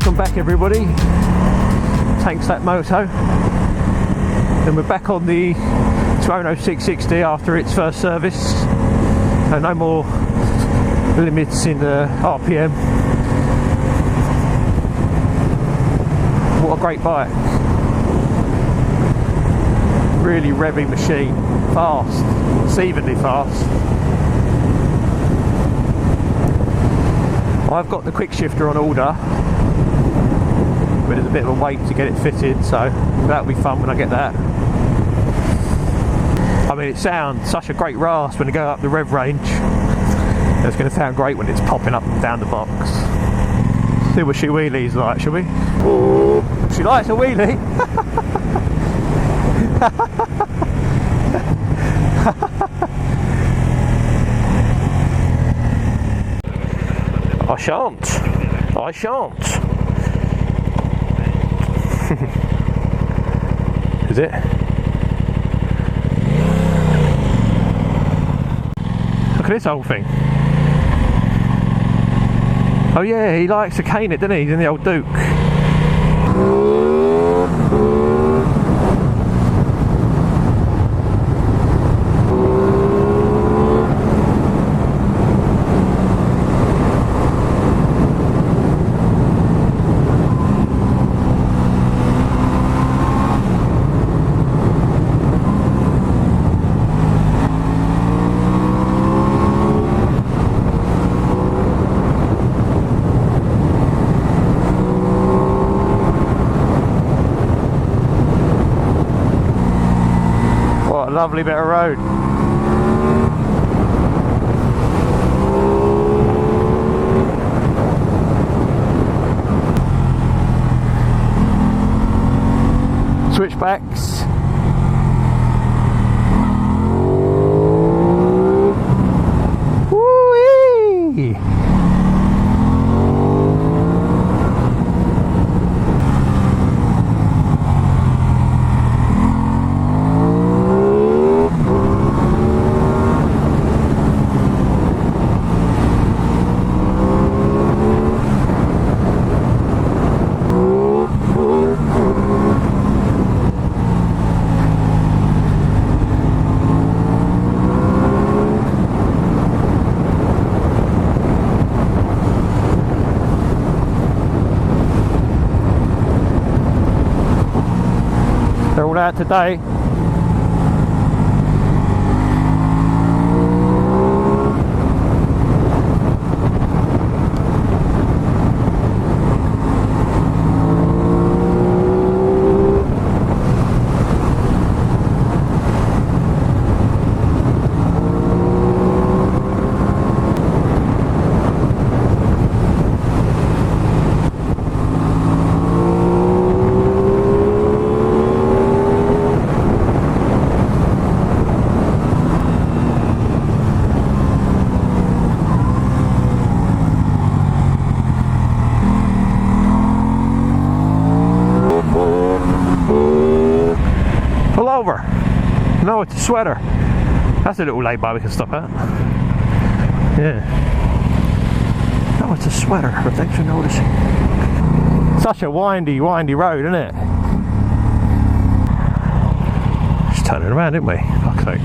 Welcome back everybody, Tanks That Moto, and we're back on the Tuono 660 after its first service, so no more limits in the RPM. What a great bike, really revvy machine, fast, deceivingly fast. I've got the quick shifter on order, but it's a bit of a wait to get it fitted, so that'll be fun when I get that. I mean, it sounds such a great rasp when you go up the rev range. It's going to sound great when it's popping up and down the box. See what she wheelies like, shall we? She likes a wheelie. I shan't. Is it? Look at this whole thing. Oh yeah, he likes to cane it, doesn't he? He's in the old Duke. Lovely bit of road. Switchbacks. Woo-wee! They're all out today. Over. No, it's a sweater. That's a little lay-by we can stop at. Yeah. No, it's a sweater, but thanks for noticing. Such a windy road, isn't it? Just turning around, didn't we? Fuck's sake.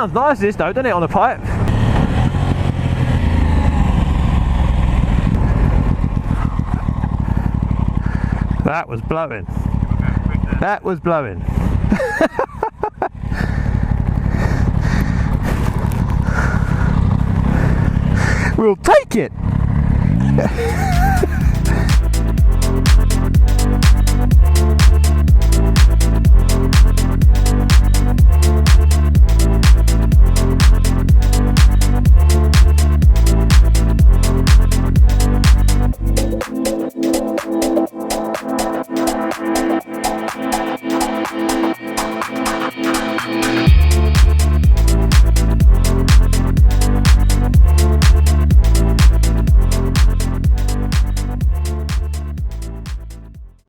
Sounds nice this though, doesn't it, on a pipe? That was blowing. That was blowing. We'll take it.